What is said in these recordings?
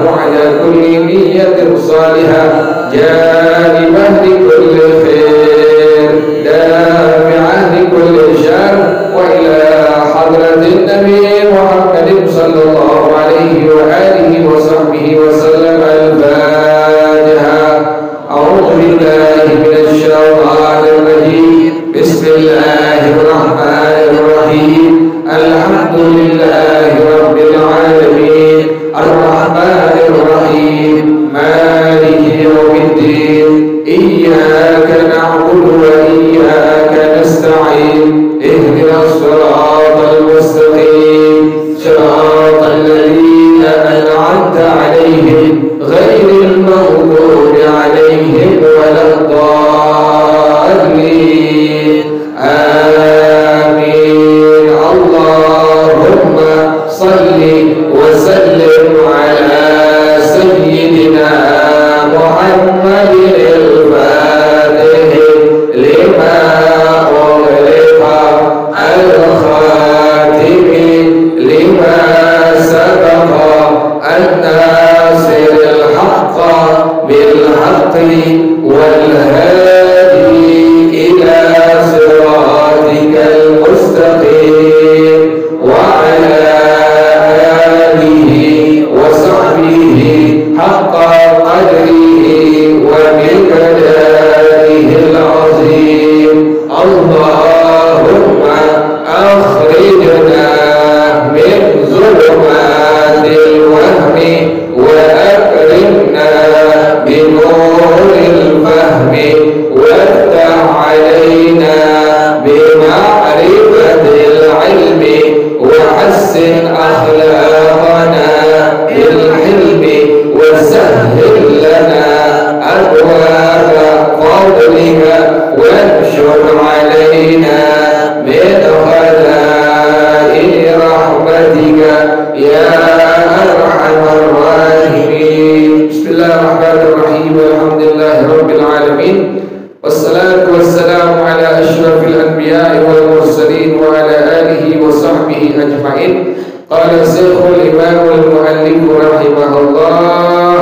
وعلى كل نية صالحة جالبة لكل خير دافعة لكل شر وإلى حضرة النبي محمد صلى الله عليه وآله وصحبه وسلم الفاتحة. أعوذ بالله من الشيطان الرجيم بسم الله الرحمن الرحيم الحمد لله رب العالمين الرحمن الرحيم مالك يوم الدين إياك نعبد وإياك نستعين اهدنا الصراط المستقيم صراط الذين أنعمت عليهم غير المغضوب عليهم ولا الضالين آمين. اللهم صل وسلم على سيدنا محمد الفاتح لما أغلق الخاتم لما سبق الناصر الحق بالحق والهادي إلى صراطك المستقيم وعلى آله وصحبه حق قدره ومقداره العظيم. اللهم أخرجنا من ظلمات الوهم وأكرمنا بنور الفهم وافتح علينا بمعرفة العلم وحسن أخلاقنا بالحلم وسهل لنا أبواب فضلك وانشر علينا من خزائن رحمتك يا أرحم الراحمين. بسم الله الرحمن الرحيم والحمد لله رب العالمين والصلاة والسلام على أشرف الأنبياء والمرسلين وعلى آله وصحبه أجمعين. قال الشيخ الإمام المؤلف رحمه الله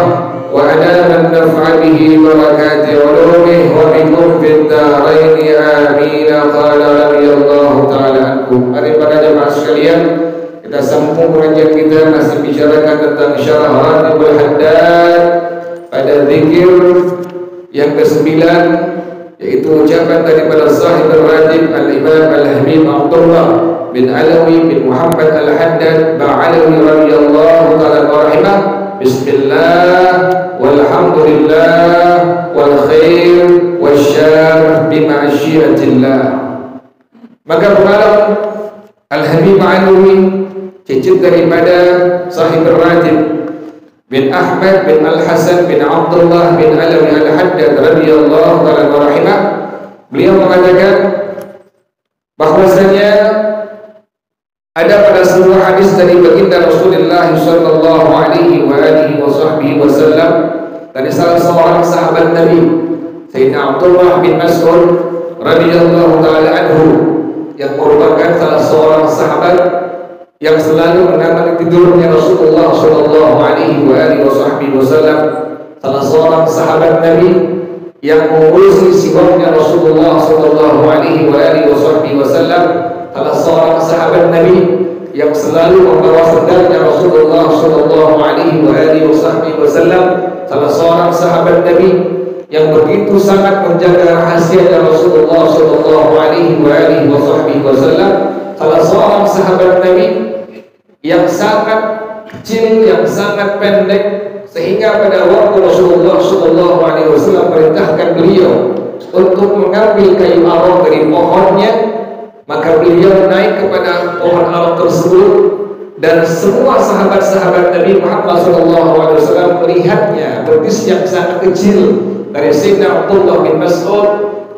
وأدام النفع به بركات علومه وبكم في الدارين آمين. قال رضي الله تعالى عنكم. Mari para jemaah sekalian, kita sambung pengajian kita masih bicarakan tentang syarah Ratibul Haddad pada zikir yang ke-9, yaitu ucapan daripada sahib al-ratib al-imam al-Habib Abdullah bin Alawi bin Muhammad al-Haddad Ba'alawi radhiyallahu ta'ala rahimah. Bismillah walhamdulillah wal khair wasyarr bimasyiatillah. Maka pengarang Al-Habib Alawi, cicit daripada sahib al-ratib bin Ahmad bin Al-Hasan bin Abdullah bin Alawi Al-Haddad radhiyallahu ta'ala rahimah, beliau mengatakan bahwasanya ada pada sebuah hadis dari baginda Rasulullah sallallahu alaihi wa alihi wasallam dari salah seorang sahabat Nabi Sayyidina Abdullah bin Mas'ud radhiyallahu ta'ala anhu, yang merupakan salah seorang sahabat yang selalu menemani tidurnya Rasulullah sallallahu alaihi wa alihi wasallam, salah seorang sahabat Nabi yang mengurusi siwaknya Rasulullah sallallahu alaihi wa alihi wasallam, salah seorang sahabat Nabi yang selalu membawa sendalnya Rasulullah sallallahu alaihi wa alihi wasallam, salah seorang sahabat Nabi yang begitu sangat menjaga rahasianya Rasulullah sallallahu alaihi wa alihi wasallam, salah seorang sahabat Nabi yang sangat kecil, yang sangat pendek, sehingga pada waktu Rasulullah sallallahu alaihi wasallam perintahkan beliau untuk mengambil kayu arok dari pohonnya, maka beliau naik kepada pohon arok tersebut, dan semua sahabat-sahabat Nabi Muhammad sallallahu alaihi wasallam melihatnya betis yang sangat kecil dari Sayyidina Abdullah bin Mas'ud.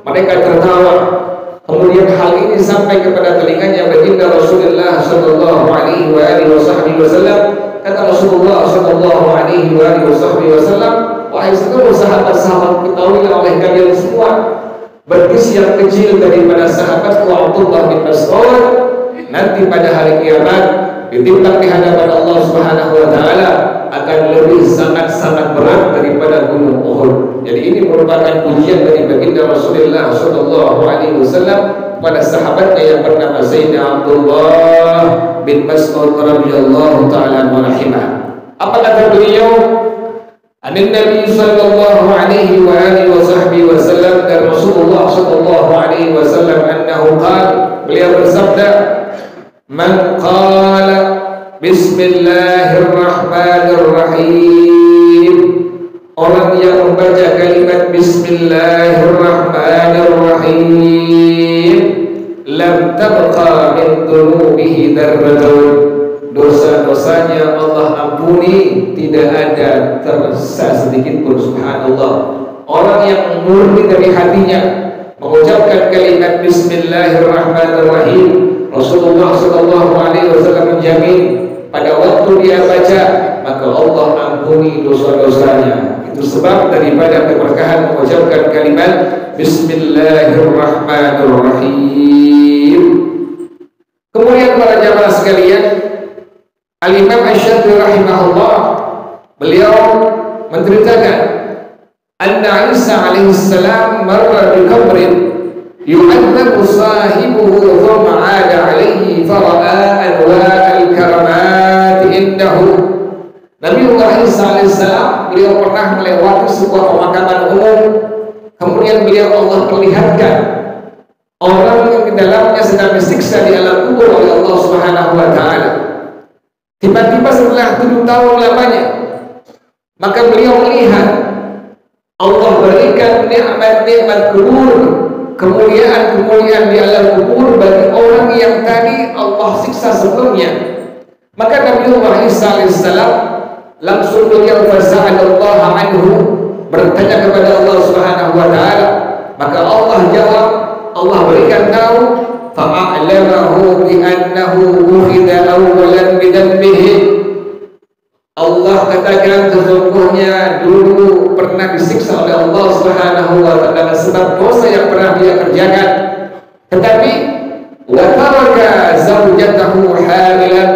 Mereka tertawa. Kemudian hal ini sampai kepada telinganya baginda Rasulullah sallallahu alaihi wasallam. Kata Rasulullah sallallahu alaihi wasallam, wahai seluruh sahabat-sahabat, ketahuilah oleh kalian semua, betis yang kecil daripada sahabatku Abdullah bin Mas'ud nanti pada hari kiamat ditimbang di hadapan Allah Subhanahu wa taala akan lebih sangat-sangat berat daripada gunung Uhud. Jadi ini merupakan pujian dari baginda Rasulullah sallallahu alaihi wasallam pada sahabatnya yang bernama Sayyidina Abdullah bin Mas'ud radhiyallahu taala anhu. Apa kata beliau? Anin Nabi sallallahu alaihi wa alihi wa sahbihi wasallam, dan Rasulullah sallallahu alaihi wasallam annahu qala, beliau bersabda, man qala bismillahirrahmanirrahim, orang yang membaca kalimat bismillahirrahmanirrahim, lam tabqa min dhunubihi darratun, dosa-dosanya Allah ampuni, tidak ada tersisa sedikit pun. Subhanallah. Orang yang murni dari hatinya mengucapkan kalimat bismillahirrahmanirrahim, Rasulullah sallallahu alaihi wasallam menjamin pada waktu dia baca maka Allah ampuni dosa-dosanya. Itu sebab daripada keberkahan mengucapkan kalimat bismillahirrahmanirrahim. Kemudian para jamaah sekalian, Al-Imam Asy-Syadzili rahimahullah, beliau menceritakan anna Isa alaihi salam marra bi qabrin yu'adzabu sahibuhu thumma 'ada alaihi fara'a anwa'al karamat indahu. Nabiullah Isa alaihi salam, beliau pernah melewati sebuah pemakaman umum, kemudian beliau Allah perlihatkan orang yang di dalamnya sedang disiksa di alam kubur oleh Allah Subhanahu wa taala. Tiba-tiba setelah 7 tahun lamanya, maka beliau melihat Allah berikan nikmat-nikmat kubur, kemuliaan-kemuliaan di alam kubur bagi orang yang tadi Allah siksa sebelumnya. Maka Nabiullah Isa alaihissalam langsung beliau fasa'alallaha anhu, bertanya kepada Allah Subhanahu wa taala. Maka Allah jawab, Allah berikan tahu, fa'a'lamahu bi'annahu ukhidha awalan bidambihi. Allah katakan sesungguhnya dulu pernah disiksa oleh Allah Subhanahu wa taala sebab dosa yang pernah dia kerjakan. Tetapi wa taraka zawjatahu hamilan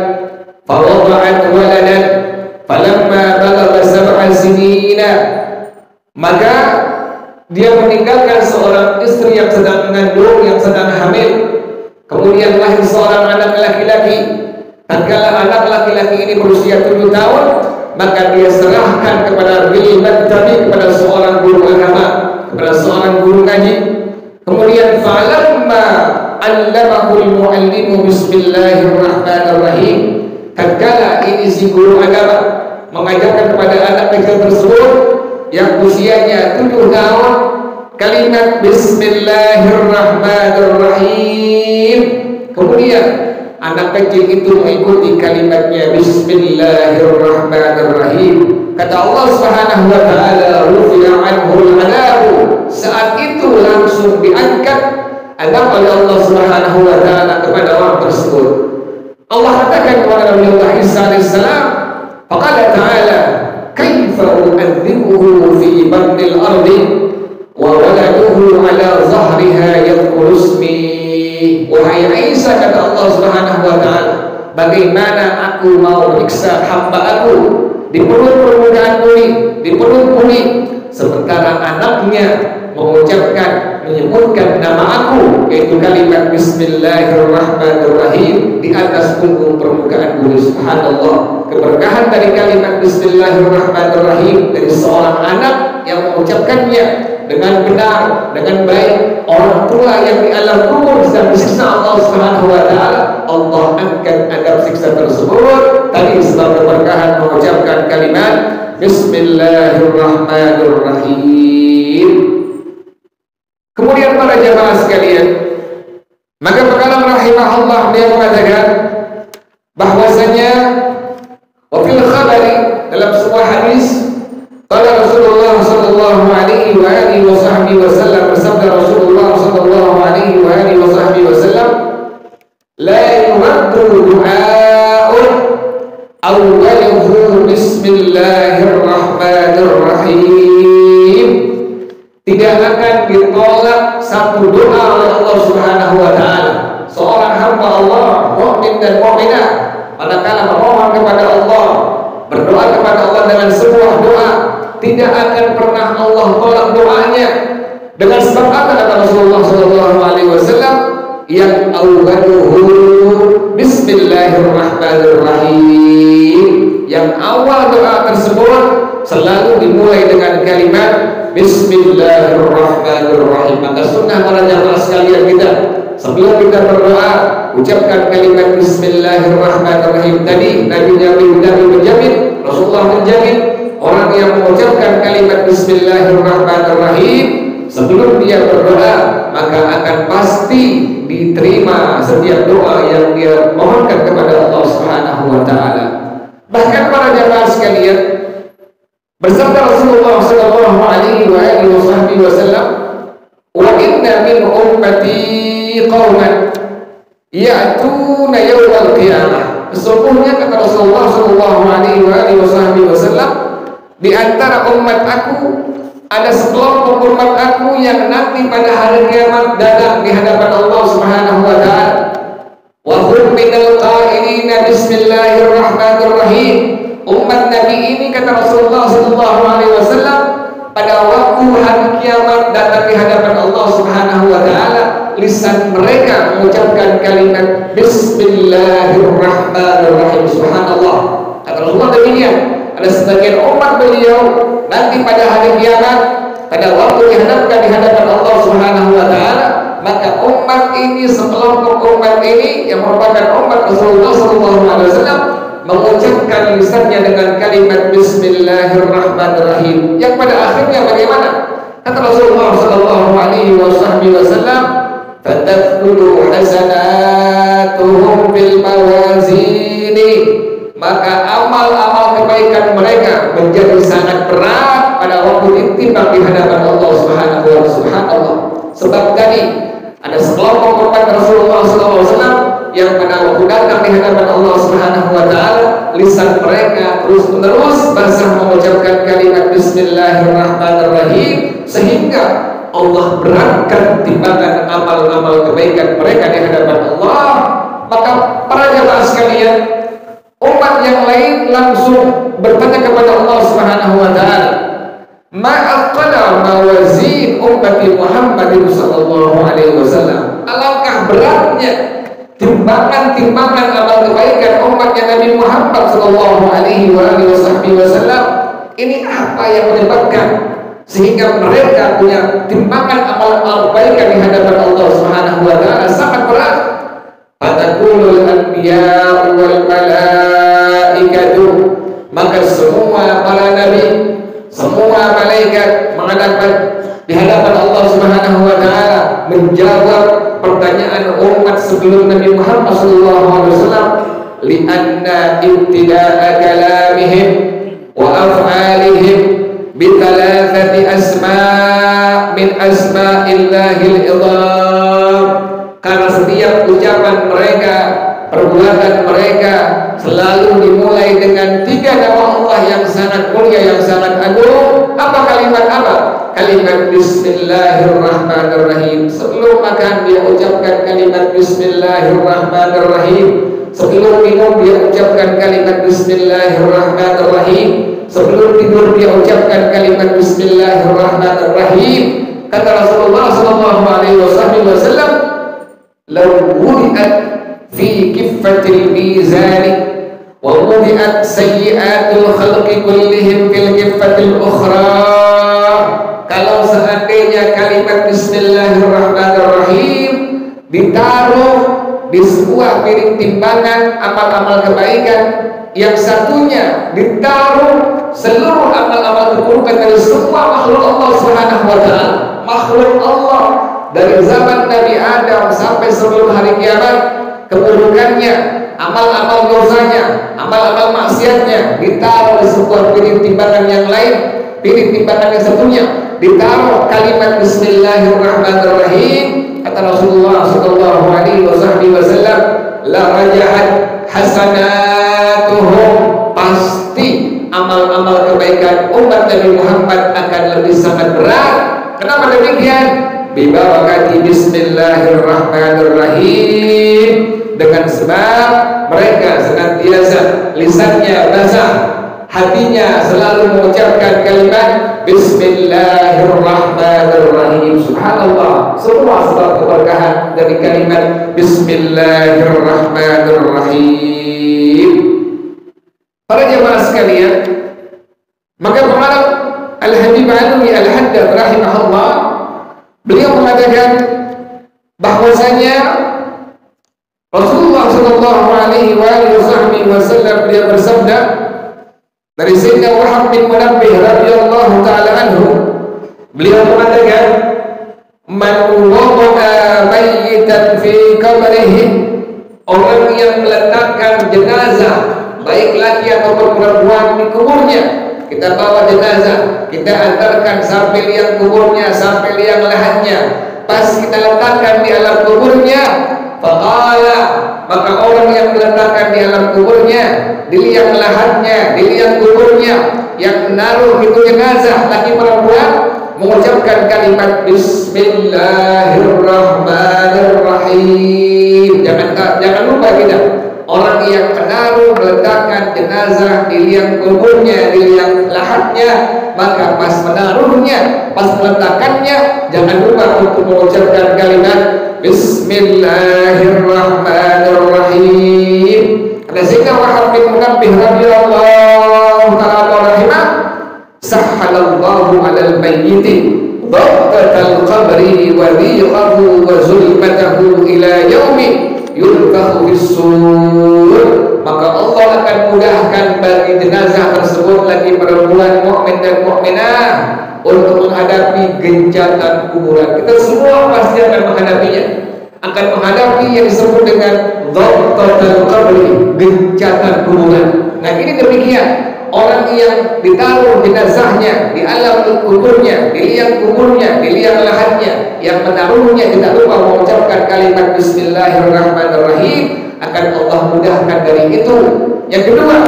fa wada'at waladan falamma balagha 7 sinina, maka dia meninggalkan seorang istri yang sedang mengandung, yang sedang hamil. Kemudian lahir seorang anak laki-laki. Tatkala anak laki-laki ini berusia 7 tahun, maka dia serahkan kepada kepada seorang guru agama, kepada seorang guru ngaji. Kemudian falamma 'allamahul mu'allimu bismillahirrahmanirrahim, tatkala ini si guru agama mengajarkan kepada anak kecil tersebut yang usianya 7 tahun kalimat bismillahirrahmanirrahim, kemudian anak kecil itu mengikuti kalimatnya bismillahirrahmanirrahim, kata Allah Subhanahu wa taala, rufi'a anhul adabu, saat itu langsung diangkat adab oleh Allah Subhanahu wa taala kepada orang tersebut. Allah katakan kepada Nabi Isa alaihissalam, faqala ta'ala kaifa u'adzibuhu fi batnil ardi wa waladuhu ala zahriha yadhkuru ismi. Wahai Isa, kata Allah Subhanahu wa taala, bagaimana aku mau menyiksa hamba aku di perut permukaan bumi, di perut bumi, sementara anaknya menyebutkan nama aku, yaitu kalimat bismillahirrahmanirrahim di atas punggung permukaan bumi. Subhanallah, keberkahan dari kalimat bismillahirrahmanirrahim dari seorang anak yang mengucapkannya dengan benar, dengan baik. Orang tua yang di alam kubur sedang disiksa Allah Subhanahu wa taala, Allah angkat adab siksa tersebut tadi sebab keberkahan mengucapkan kalimat bismillahirrahmanirrahim. Kemudian para jamaah sekalian, maka Bakalam rahimahullah dia mengatakan bahwasanya wa fil khabari, dalam sebuah hadis, qala Rasulullah sallallahu alaihi wa alihi wa sahbihi wasallam, bersabda Rasulullah sallallahu alaihi wa alihi wa sahbihi wasallam, la yuraddu du'a'un awwaluhu bismillahirrahmanirrahim, tidak akan ditolak satu doa oleh Allah Subhanahu wa taala. Seorang hamba Allah, mukmin dan mukminah, manakala memohon kepada Allah, berdoa kepada Allah dengan sebuah doa, tidak akan pernah Allah tolak doanya. Dengan sebab apa kata Rasulullah SAW? Yang awwaluhu bismillahirrahmanirrahim. Yang awal doa tersebut selalu dimulai dengan kalimat bismillahirrahmanirrahim. Maka sunnah para jamaah sekalian kita, sebelum kita berdoa, ucapkan kalimat bismillahirrahmanirrahim. Tadi Nabi menjamin, Rasulullah menjamin, orang yang mengucapkan kalimat bismillahirrahmanirrahim sebelum dia berdoa, maka akan pasti diterima setiap doa yang dia mohonkan kepada Allah Subhanahu wa taala. Bahkan para jamaah sekalian, bersabda Rasulullah sallallahu alaihi wasallam, "Wa inna min ummati qauman ya'tuna yawmal qiyamah." Sesungguhnya kata Rasulullah sallallahu alaihi wasallam, di antara umat aku ada sekelompok umat aku yang nanti pada hari kiamat datang di hadapan Allah Subhanahu wa taala. Wa hum minal qailina bismillahirrahmanirrahim. Umat Nabi ini kata Rasulullah sallallahu alaihi wasallam, pada waktu hari kiamat datang di hadapan Allah Subhanahu wa taala, lisan mereka mengucapkan kalimat bismillahirrahmanirrahim. Subhanallah. Kata Rasulullah demikian. Ada sebagian umat beliau nanti pada hari kiamat, pada waktu dihadapkan di hadapan Allah Subhanahu wa taala, maka umat ini, sekelompok umat ini yang merupakan umat Rasulullah sallallahu alaihi wasallam, mengucapkan lisannya dengan kalimat bismillahirrahmanirrahim. Yang pada akhirnya bagaimana? Kata Rasulullah sallallahu alaihi wasallam, "Fatadkhulu hasanatuhum bil mawazini." Maka amal-amal kebaikan mereka menjadi sangat berat pada waktu ditimbang di hadapan Allah Subhanahu wa taala. Sebab tadi ada sekelompok umat Rasulullah SAW yang pada waktu datang di hadapan Allah Subhanahu wa taala, lisan mereka terus-menerus basah mengucapkan kalimat bismillahirrahmanirrahim, sehingga Allah beratkan timbangan amal-amal kebaikan mereka di hadapan Allah. Maka para jamaah sekalian, umat yang lain langsung bertanya kepada Allah Subhanahu wa taala, "Ma'aqala mawazin ummati Muhammadin sallallahu alaihi wasallam." Alangkah beratnya timbangan-timbangan amal kebaikan umatnya Nabi Muhammad sallallahu alaihi wasallam. Ini apa yang menyebabkan sehingga mereka punya timbangan amal kebaikan di hadapan Allah Subhanahu wa taala sangat berat? Fataqulul anbiya wal malaikatu, maka semua para nabi, semua malaikat menghadap di hadapan Allah Subhanahu wa taala menjawab pertanyaan umat sebelum Nabi Muhammad sallallahu alaihi wasallam, li'anna ibtida'a kalamihim wa af'alihim bi thalathati asma' min asma'illahil idham. Karena setiap ucapan mereka, perbuatan mereka selalu dimulai dengan 3 nama Allah yang sangat mulia, yang sangat agung. Apa kalimat apa? Kalimat bismillahirrahmanirrahim. Sebelum makan dia ucapkan kalimat bismillahirrahmanirrahim. Sebelum minum dia ucapkan kalimat bismillahirrahmanirrahim. Sebelum tidur dia ucapkan kalimat bismillahirrahmanirrahim. Kata Rasulullah sallallahu alaihi wasallam, "Law wudi'at fi kiffatil mizani wa wudi'at sayyi'atul khalqi kullihim fil kiffatil ukhra." Kalau seandainya kalimat bismillahirrahmanirrahim ditaruh di sebuah piring timbangan amal-amal kebaikan, yang satunya ditaruh seluruh amal-amal keburukan dari semua makhluk Allah Subhanahu wa taala, makhluk Allah dari zaman Nabi Adam sampai sebelum hari kiamat, keburukannya, amal-amal dosanya, amal-amal maksiatnya ditaruh di sebuah piring timbangan yang lain. Piring timbangan yang satunya ditaruh kalimat bismillahirrahmanirrahim. Kata Rasulullah sallallahu alaihi wasallam, la rajahat hasanatuhum, pasti amal-amal kebaikan umat Nabi Muhammad akan lebih sangat berat. Kenapa demikian? bibarakati bismillahirrahmanirrahim, dengan sebab mereka senantiasa lisannya basah, hatinya selalu mengucapkan kalimat bismillahirrahmanirrahim. Subhanallah, semua sebab keberkahan dari kalimat bismillahirrahmanirrahim. Para jemaah sekalian, maka pengarang Al-Habib Alwi Al-Haddad rahimahullah, beliau mengatakan bahwasanya Rasulullah sallallahu alaihi wasallam beliau bersabda dari Sayyidina Wahab bin Munabbih radhiyallahu taala anhu, beliau mengatakan man wada'a mayyitan fi qabrihi, orang yang meletakkan jenazah baik laki ataupun perempuan di kuburnya, kita bawa jenazah, kita antarkan sampai liang kuburnya, sampai liang lahannya, pas kita letakkan di alam kuburnya, faqala, maka orang yang meletakkan di alam kuburnya, di liang lahannya, di liang kuburnya, yang menaruh itu jenazah laki perempuan, mengucapkan kalimat bismillahirrahmanirrahim. Jangan lupa kita, orang yang menaruh meletakkan jenazah di liang kuburnya, di liang lahannya, maka pas menaruhnya, pas meletakkannya, jangan lupa untuk mengucapkan kalimat bismillahirrahmanirrahim. Ada Sayyidina Wahab bin Munabbih radhiyallahu ta'ala rahimah, sahhalallahu 'alal mayyiti dhabtatal qabri wa dhiqahu wa zulmatahu ila yaumi yulqahu bis-sur. Maka Allah akan mudahkan bagi jenazah tersebut lagi perempuan mukmin dan mukminah untuk menghadapi gencatan kuburan. Kita semua pasti akan menghadapinya, akan menghadapi yang disebut dengan dhabtatal qabri, gencatan kuburan. Nah, ini demikian, orang yang ditaruh jenazahnya di alam kuburnya, di liang kuburnya, di liang lahannya, yang menaruhnya tidak lupa mengucapkan kalimat bismillahirrahmanirrahim, akan Allah mudahkan dari itu. Yang kedua,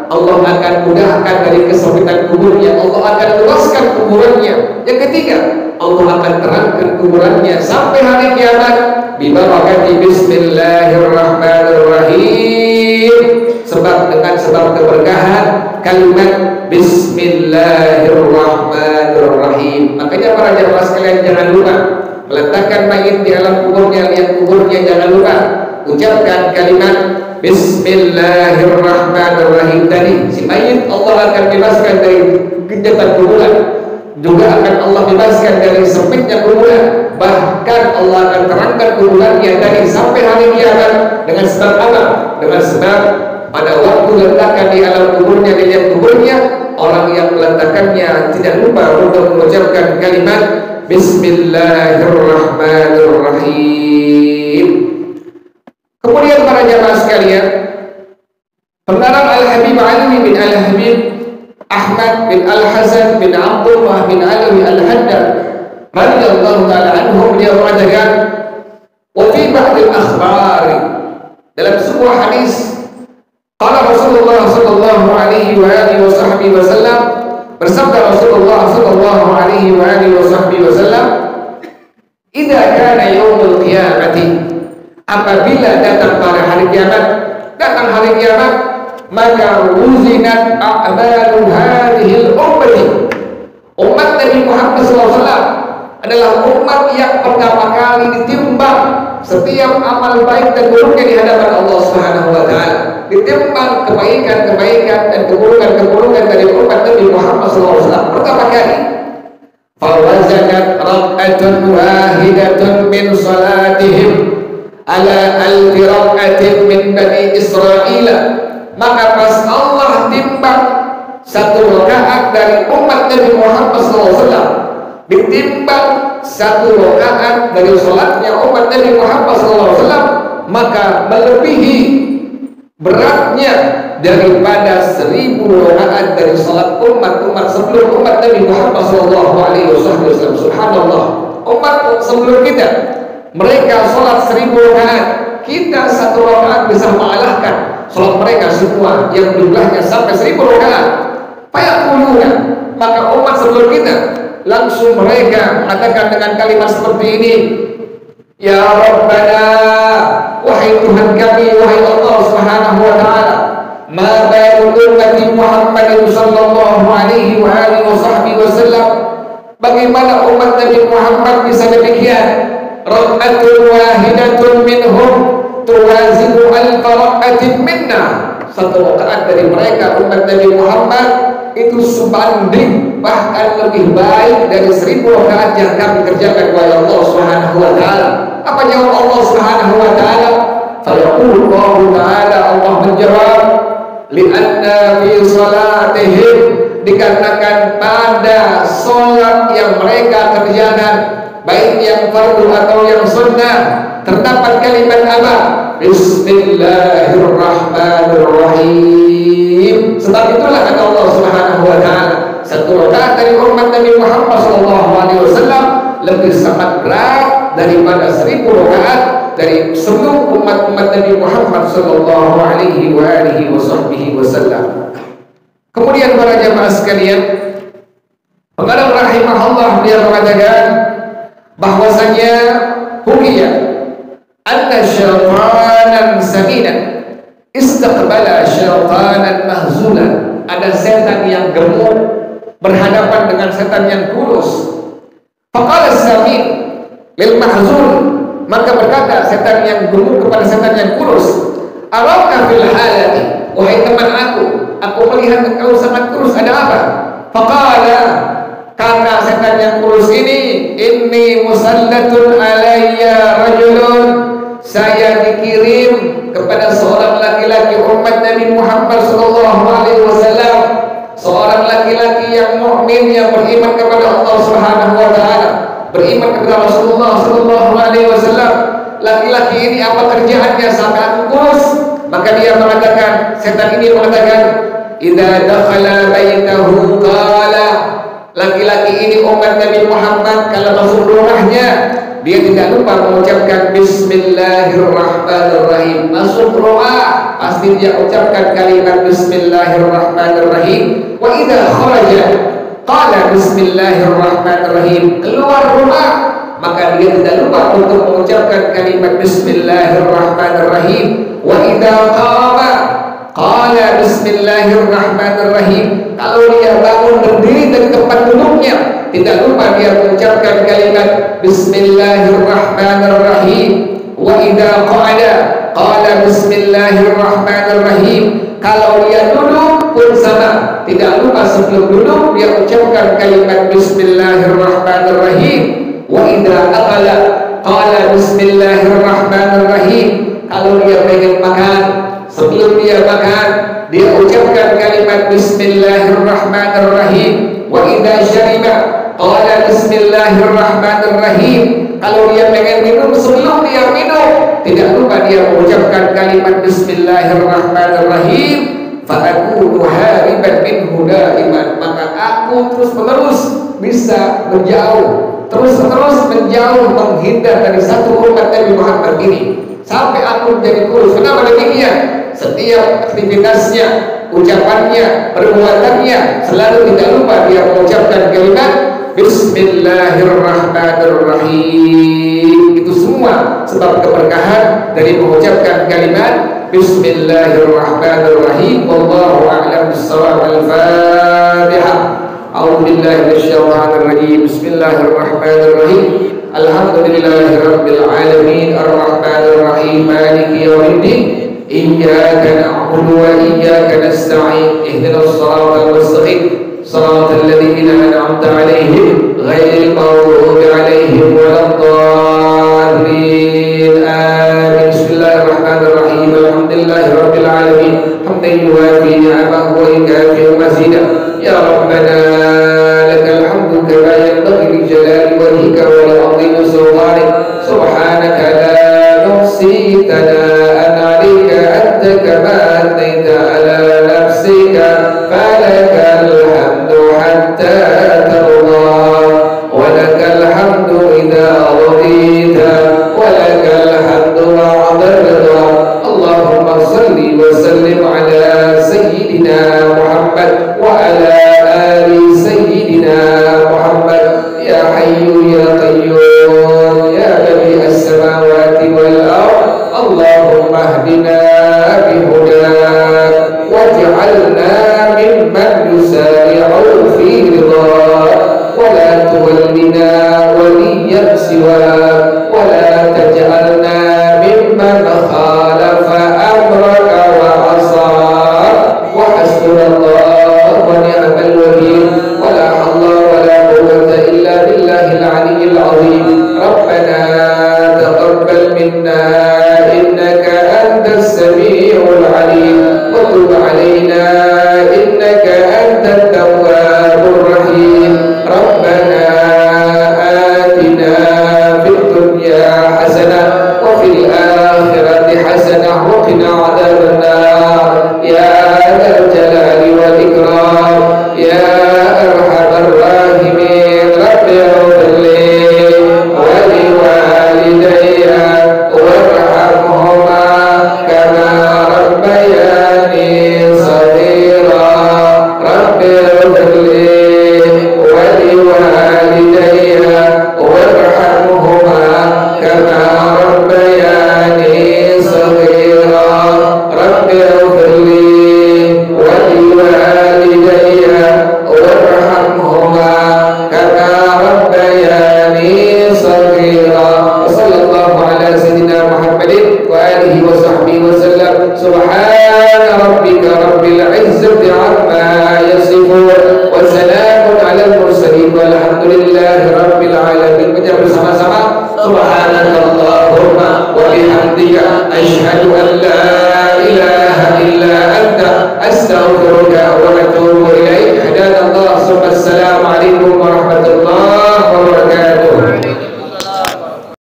Allah akan mudahkan dari kesempitan kuburnya, Allah akan luaskan kuburannya. Yang ketiga, Allah akan terangkan kuburannya sampai hari kiamat bibarakati bismillahirrahmanirrahim, sebab dengan sebab keberkahan kalimat bismillahirrahmanirrahim. Makanya para jemaah sekalian, jangan lupa meletakkan mayit di alam kuburnya, liang kuburnya, jangan lupa ucapkan kalimat bismillahirrahmanirrahim. Tadi si mayit Allah akan bebaskan dari gencatan kuburan, juga akan Allah bebaskan dari sempitnya kuburan, bahkan Allah akan terangkan kuburannya tadi sampai hari kiamat. Dengan sebab apa? Dengan sebab pada waktu letakkan di alam kuburnya, di liang kuburnya, orang yang meletakkannya tidak lupa untuk mengucapkan kalimat bismillahirrahmanirrahim. Kemudian para jamaah sekalian, pengarang Al-Habib Alwi bin Al-Habib Ahmad bin Al-Hasan bin Abdullah bin Alwi Al-Haddad radhiyallahu ta'ala anhu, beliau mengatakan wa fi ba'dil akhbari, dalam sebuah hadis, qala Rasulullah sallallahu alaihi wa alihi wasallam, bersabda Rasulullah sallallahu alaihi wa alihi wasallam, idza kana yaumul qiyamati, apabila datang pada hari kiamat, datang hari kiamat, maka wuzinat a'malu hadhil ummati, umat Nabi Muhammad SAW adalah umat yang pertama kali ditimbang setiap amal baik dan buruknya di hadapan Allah Subhanahu wa taala, ditimbang kebaikan-kebaikan dan keburukan-keburukan dari umat Nabi Muhammad SAW pertama kali. Fawazanat rak'atun wahidatun min salatihim ala alfi rak'atin min Bani Israila, maka pas Allah timbang satu rakaat dari umat Nabi Muhammad SAW, ditimbang satu rakaat dari sholatnya umat Nabi Muhammad SAW, maka melebihi beratnya daripada 1000 rakaat dari sholat umat-umat sebelum umat Nabi Muhammad SAW. Subhanallah, umat sebelum kita, mereka sholat 1000 rakaat, kita satu rakaat bisa mengalahkan sholat mereka semua yang jumlahnya sampai 1000 rakaat. Fayaquluna, maka umat sebelum kita langsung mereka mengatakan dengan kalimat seperti ini, ya Rabbana, wahai Tuhan kami, wahai Allah Subhanahu wa taala, ma bainu ummati Muhammad sallallahu alaihi wa alihi wasallam, bagaimana umat Nabi Muhammad bisa demikian? Rak'atun wahidatun minhum tuwazibu alfa rak'atin minna. Satu rakaat dari mereka umat Nabi Muhammad itu sebanding, bahkan lebih baik dari 1000 rakaat yang kami kerjakan kepada Allah Subhanahu wa taala. Apa jawab Allah Subhanahu wa taala? Fayaqulu Allah taala, Allah menjawab, li'anna fi salatihim, dikarenakan pada salat yang mereka kerjakan, baik yang fardu atau yang sunnah, terdapat kalimat apa? Bismillahirrahmanirrahim. Sebab itulah kata Allah Subhanahu wa taala, satu rakaat dari umat Nabi Muhammad sallallahu alaihi wasallam lebih sangat berat daripada 1000 rakaat dari seluruh umat-umat Nabi Muhammad sallallahu alaihi wasallam. Kemudian para jamaah sekalian, pengarang rahimahullah dia mengatakan bahwasanya hukiya anna syaitanan saminan istaqbala syaitanan mahzulan, ada setan yang gemuk berhadapan dengan setan yang kurus. Faqala samin lil mahzun, maka berkata setan yang gemuk kepada setan yang kurus, araka fil halati, wahai teman aku melihat engkau sangat kurus, ada apa? Faqala, karena setan yang kurus ini, inni musallatun alayya rajulun, saya dikirim kepada seorang laki-laki umat Nabi Muhammad sallallahu alaihi wasallam, seorang laki-laki yang mukmin yang beriman kepada Allah Subhanahu wa taala, beriman kepada Rasulullah sallallahu alaihi wasallam. Laki-laki ini apa kerjaannya sangat kurus? Maka dia mengatakan, setan ini mengatakan, idza dakhala baitahu qala, laki-laki ini umat Nabi Muhammad kalau masuk rumahnya dia tidak lupa mengucapkan Bismillahirrahmanirrahim. Masuk rumah pasti dia ucapkan kalimat Bismillahirrahmanirrahim. Wa idza kharaja qala Bismillahirrahmanirrahim. Keluar rumah maka dia tidak lupa untuk mengucapkan kalimat Bismillahirrahmanirrahim. Wa idza qama qala Bismillahirrahmanirrahim. Kalau dia bangun berdiri dari tempat duduknya, tidak lupa dia mengucapkan kalimat Bismillahirrahmanirrahim. Wa idza qa'ada qala Bismillahirrahmanirrahim. Kalau dia duduk pun sama, tidak lupa sebelum duduk dia ucapkan kalimat Bismillahirrahmanirrahim. Wa idza akala qala Bismillahirrahmanirrahim. Kalau dia pengen makan, sebelum dia makan dia ucapkan kalimat Bismillahirrahmanirrahim. Wa idza syariba qala Bismillahirrahmanirrahim. Kalau dia pengen minum, sebelum dia minum tidak lupa dia mengucapkan kalimat Bismillahirrahmanirrahim. Fa akunu hariban minhu daiman, maka aku terus-menerus bisa menjauh, terus-menerus menjauh, menghindar dari satu umat Nabi Muhammad ini sampai aku menjadi kurus. Kenapa demikian? Setiap aktivitasnya, ucapannya, perbuatannya selalu tidak lupa dia mengucapkan kalimat Bismillahirrahmanirrahim. Itu semua sebab keberkahan dari mengucapkan kalimat Bismillahirrahmanirrahim. Wallahu a'lam bissawab. Al-Fatihah. A'udzu billahi minasyaitonir rajim. Bismillahirrahmanirrahim. Alhamdulillahirabbil alamin, arrahmanir rahim, maliki yaumiddin. Iyyaka na'budu wa iyyaka nasta'in. Ihdinas siratal mustaqim, siratal ladzina an'amta 'alaihim ghairil maghdubi 'alaihim waladdallin. Amin. Bismillahirrahmanirrahim. Alhamdulillahirabbil alamin, hamdan yuwafi ni'amahu wa yukafi mazidah. Ya Rabbana lakal hamdu kama yanbaghi li jalali wajhika wa li 'azimi sultanik. Subhanaka la nuhsi thana'an 'alaika anta kama athnayta 'ala nafsika, falakal hamdu hatta tarda wa lakal hamdu idza radita wa lakal hamdu ba'da ridha. Allahumma salli wa sallim 'ala sayyidina Muhammad wa 'ala ali sayyidina Muhammad ridha